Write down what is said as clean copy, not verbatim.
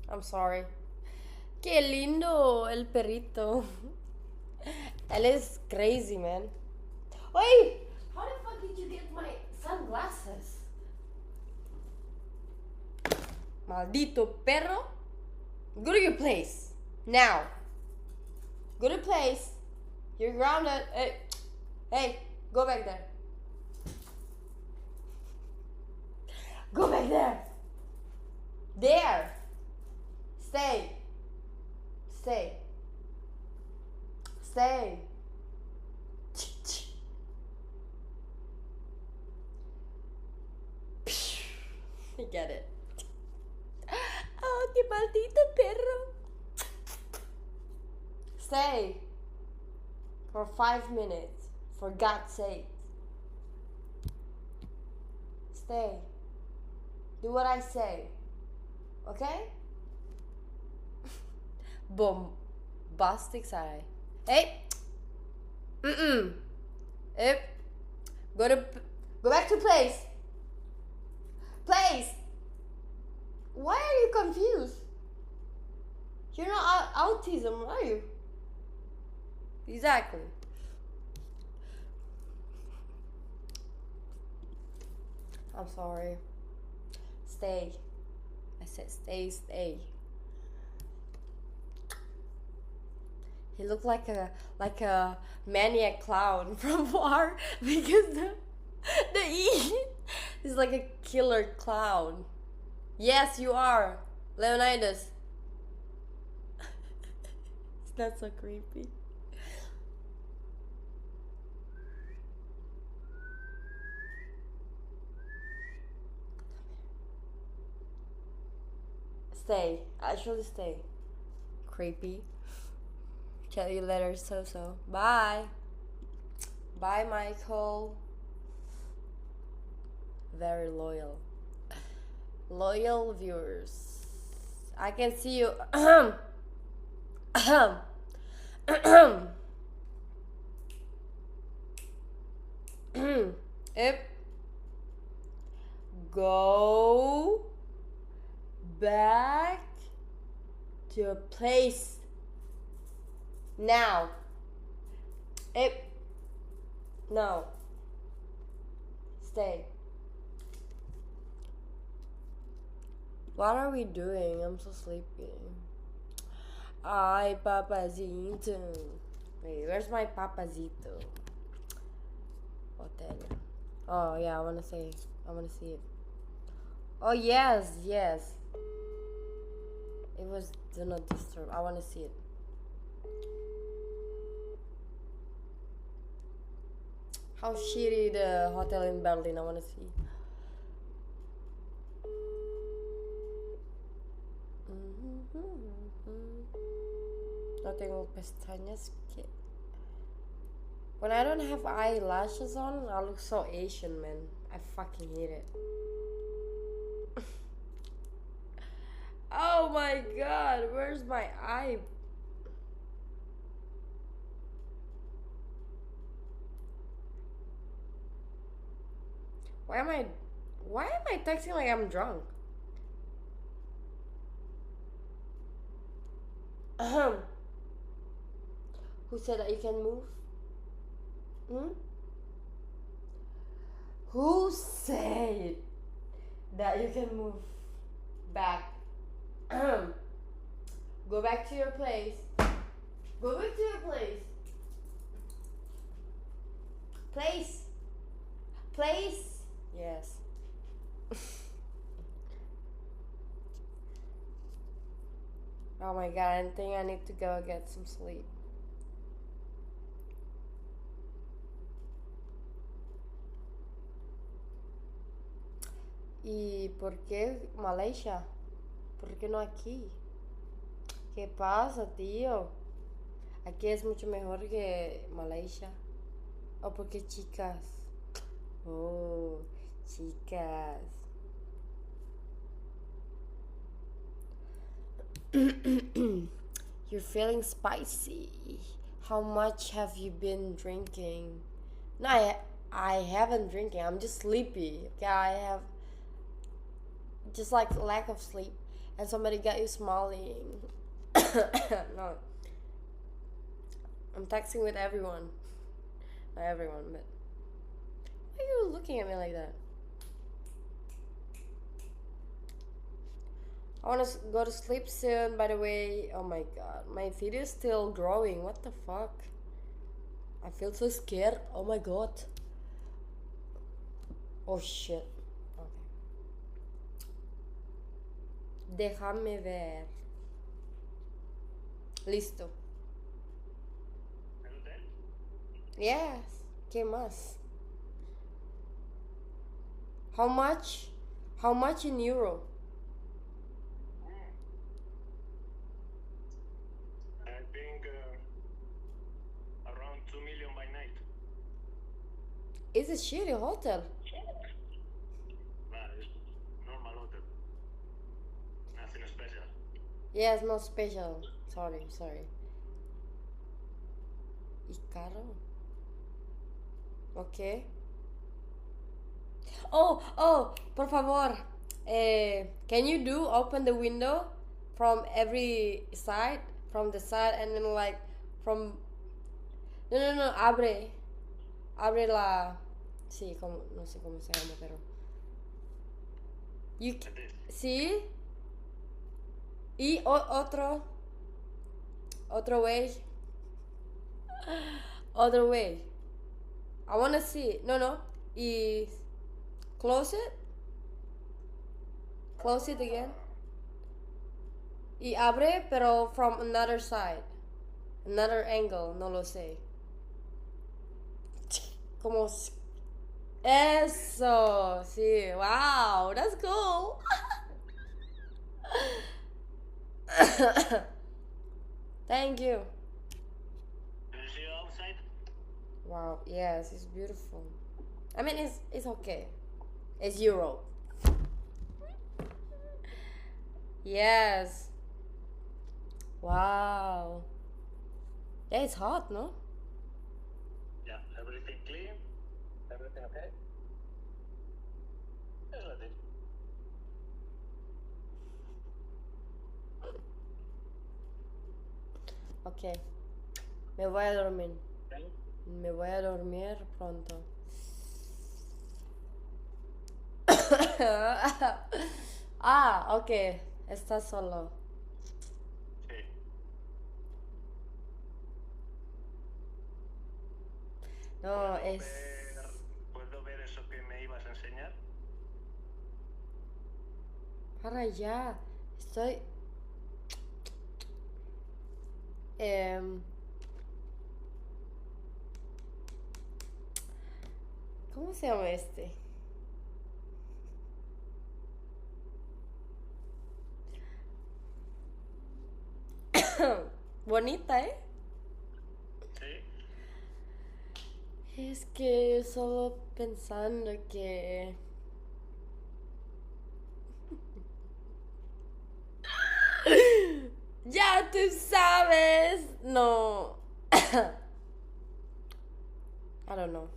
I'm sorry. Qué lindo el perrito. Él es crazy, man. Wait! How the fuck did you get my sunglasses? Maldito perro. Go to your place. Now. Go to place. You're grounded. Hey. Hey, go back there. Go back there. There. Stay. Stay. Stay. I get it. Oh, qué maldito perro. Stay. For 5 minutes. For God's sake. Stay. Do what I say. Okay? Bombastic side. Hey! Hey! Go back to place. Place! Why are you confused? You're not autism, are you? Exactly. I'm sorry. Stay. I said stay. He looked like a maniac clown from far because the E is like a killer clown. Yes, you are, Leonidas. That's so creepy. Stay. Actually, stay. Creepy. Tell you later, so. Bye. Bye, Michael. Very loyal. Loyal viewers. I can see you. Yep. Go back to your place now. Yep. No. Stay. What are we doing? I'm so sleepy. Ay, papazito. Wait, where's my papazito? Hotel. Oh, yeah, I wanna see it. Oh, yes. It was do not disturb. I wanna see it. How shitty the hotel in Berlin, I wanna see. No tengo pestañas. When I don't have eyelashes on, I look so Asian, man. I fucking hate it. Oh my god, where's my eye? Why am I texting like I'm drunk? Who said that you can move? Who said that you can move back? Go back to your place. Go back to your place. Place. Yes. Oh my god, I think I need to go get some sleep. ¿Y por qué Malaysia? ¿Por qué no aquí? ¿Qué pasa, tío? Aquí es mucho mejor que Malaysia. ¿O porque chicas? Oh, chicas. You're feeling spicy. How much have you been drinking? No, I haven't drinking. I'm just sleepy. Okay, just like lack of sleep, and somebody got you smiling. No, I'm texting with everyone. Not everyone, but why are you looking at me like that? I want to go to sleep soon, by the way. Oh my god, my video is still growing. What the fuck? I feel so scared. Oh my god. Oh shit. Okay. Déjame ver. Listo. Yes. ¿Qué más? How much? How much in euro? I think around 2 million by night. It's a shitty hotel. Nah, it's normal hotel. Nothing special. Yes, not special. Sorry, sorry. ¿Y caro? Okay. Oh, por favor. Can you do open the window from every side? From the side and then like from... No, abre. Abre la... Sí, como... No sé cómo se llama, pero... You... Like this. Sí. Y otro... Otro way. Other way. I wanna see. No. Y... Close it. Close it again. Y abre, pero from another side. Another angle, no lo sé. Como... Eso, sí. Wow, that's cool. Thank you. Do you see outside? Wow, yes, it's beautiful. I mean, it's okay. It's Europe. Yes. Wow. Yeah, it's hot, no? Yeah, everything clean. Everything okay? Just like this. Ok. Me voy a dormir. Okay. Me voy a dormir pronto. Ah, ok. Estás solo. Sí. No, ¿Puedo ver eso que me ibas a enseñar? Para allá. Estoy... em, ¿Cómo se llama este? Bonita, ¿eh? Sí. Es que solo pensando que... Ya tú sabes. No. I don't know.